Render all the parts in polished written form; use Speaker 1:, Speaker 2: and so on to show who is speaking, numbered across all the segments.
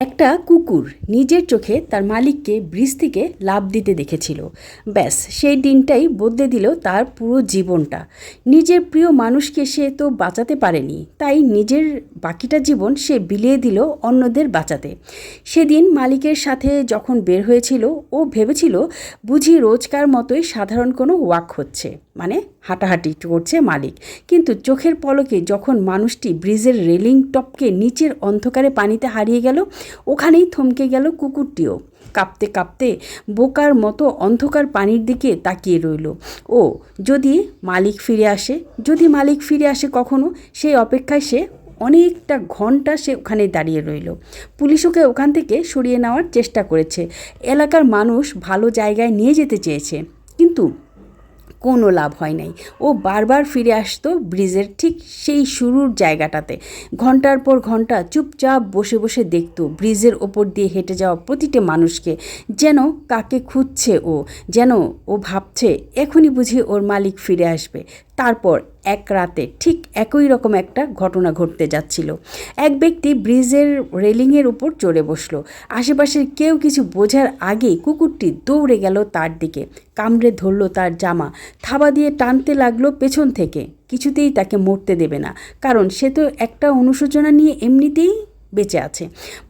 Speaker 1: একটা কুকুর নিজের চোখে তার মালিককে ব্রিজ থেকে লাফ দিতে দেখেছিল। ব্যাস সেই দিনটাই বদলে দিল তার পুরো জীবনটা। নিজের প্রিয় মানুষকে সে তো বাঁচাতে পারেনি, তাই নিজের বাকিটা জীবন সে বিলিয়ে দিল অন্যদের বাঁচাতে। সেদিন মালিকের সাথে যখন বের হয়েছিল, ও ভেবেছিল বুঝি রোজকার মতোই সাধারণ কোনো ওয়াক হচ্ছে, মানে হাঁটাহাঁটি করছে মালিক। কিন্তু চোখের পলকে যখন মানুষটি ব্রিজের রেলিং টপকে নিচের অন্ধকারে পানিতে হারিয়ে গেল, ওখানেই থমকে গেল কুকুরটিও। কাঁপতে কাঁপতে বোকার মতো অন্ধকার পানির দিকে তাকিয়ে রইল। ও যদি মালিক ফিরে আসে, যদি মালিক ফিরে আসে কখনো, সেই অপেক্ষায় সে অনেকটা ঘন্টা সে ওখানে দাঁড়িয়ে রইল। পুলিশ ওকে ওখান থেকে সরিয়ে নেওয়ার চেষ্টা করেছে, এলাকার মানুষ ভালো জায়গায় নিয়ে যেতে চেয়েছে, কিন্তু কোনো লাভ হয় নাই। ও বারবার ফিরে আসতো ব্রিজের ঠিক সেই শুরুর জায়গাটাতে। ঘন্টার পর ঘন্টা চুপচাপ বসে বসে দেখতো ব্রিজের ওপর দিয়ে হেঁটে যাওয়া প্রতিটা মানুষকে, যেন কাকে খুঁজছে ও, যেন ও ভাবছে এখনই বুঝি ওর মালিক ফিরে আসবে। তারপর এক রাতে ঠিক একই রকম একটা ঘটনা ঘটতে যাচ্ছিল। এক ব্যক্তি ব্রিজের রেলিংয়ের উপর চড়ে বসলো। আশেপাশের কেউ কিছু বোঝার আগেই কুকুরটি দৌড়ে গেল তার দিকে, কামড়ে ধরল তার জামা, থাবা দিয়ে টানতে লাগলো পেছন থেকে। কিছুতেই তাকে মরতে দেবে না, কারণ সে তো একটা অনুশোচনা নিয়ে এমনিতেই বেঁচে আছে।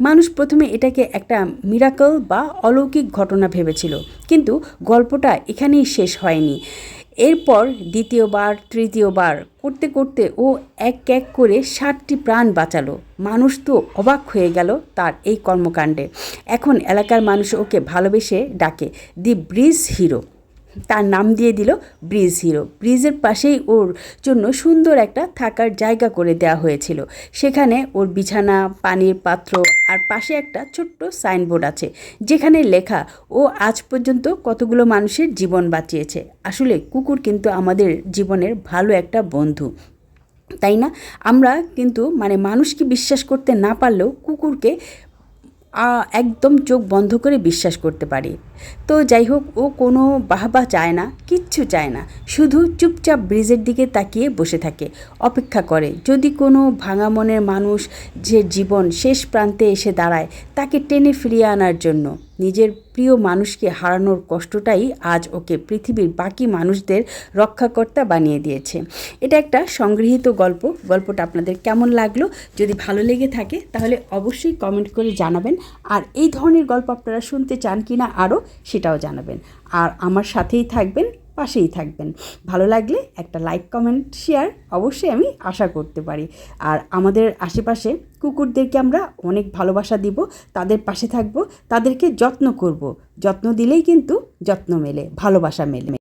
Speaker 1: মানুষ প্রথমে এটাকে একটা মিরাকল বা অলৌকিক ঘটনা ভেবেছিল, কিন্তু গল্পটা এখানেই শেষ হয়নি। এরপর দ্বিতীয়বার, তৃতীয়বার করতে করতে ও এক এক করে 60টি প্রাণ বাঁচালো। মানুষ তো অবাক হয়ে গেল তার এই কর্মকাণ্ডে। এখন এলাকার মানুষ ওকে ভালোবেসে ডাকে দি ব্রিজ হিরো। তার নাম দিয়ে দিল ব্রিজ হিরো। ব্রিজের পাশেই ওর জন্য সুন্দর একটা থাকার জায়গা করে দেওয়া হয়েছিল। সেখানে ওর বিছানা, পানির পাত্র, আর পাশে একটা ছোট্ট সাইনবোর্ড আছে যেখানে লেখা ও আজ পর্যন্ত কতগুলো মানুষের জীবন বাঁচিয়েছে। আসলে কুকুর কিন্তু আমাদের জীবনের ভালো একটা বন্ধু, তাই না? আমরা কিন্তু মানুষকে বিশ্বাস করতে না পারলেও কুকুরকে একদম চোখ বন্ধ করে বিশ্বাস করতে পারি। তো যাই হোক, ও কোনো বাহবা চায় না, কিচ্ছু চায় না, শুধু চুপচাপ ব্রিজের দিকে তাকিয়ে বসে থাকে, অপেক্ষা করে যদি কোনো ভাঙা মনের মানুষ যে জীবন শেষ প্রান্তে এসে দাঁড়ায়, তাকে টেনে ফিরিয়ে আনার জন্য। নিজের প্রিয় মানুষকে হারানোর কষ্টটাই আজ ওকে পৃথিবীর বাকি মানুষদের রক্ষাকর্তা বানিয়ে দিয়েছে। এটা একটা সংগৃহীত গল্প। গল্পটা আপনাদের কেমন লাগলো? যদি ভালো লেগে থাকে তাহলে অবশ্যই কমেন্ট করে জানাবেন। আর এই ধরনের গল্প আপনারা শুনতে চান কি না আরও, সেটাও জানাবেন। আর আমার সাথেই থাকবেন, পাশেই থাকবেন। ভালো লাগলে একটা লাইক, কমেন্ট, শেয়ার অবশ্যই আমি আশা করতে পারি। আর আমাদের আশেপাশে কুকুরদেরকে আমরা অনেক ভালোবাসা দিব, তাদের পাশে থাকব, তাদেরকে যত্ন করব। যত্ন দিলেই কিন্তু যত্ন মেলে, ভালোবাসা মেলে।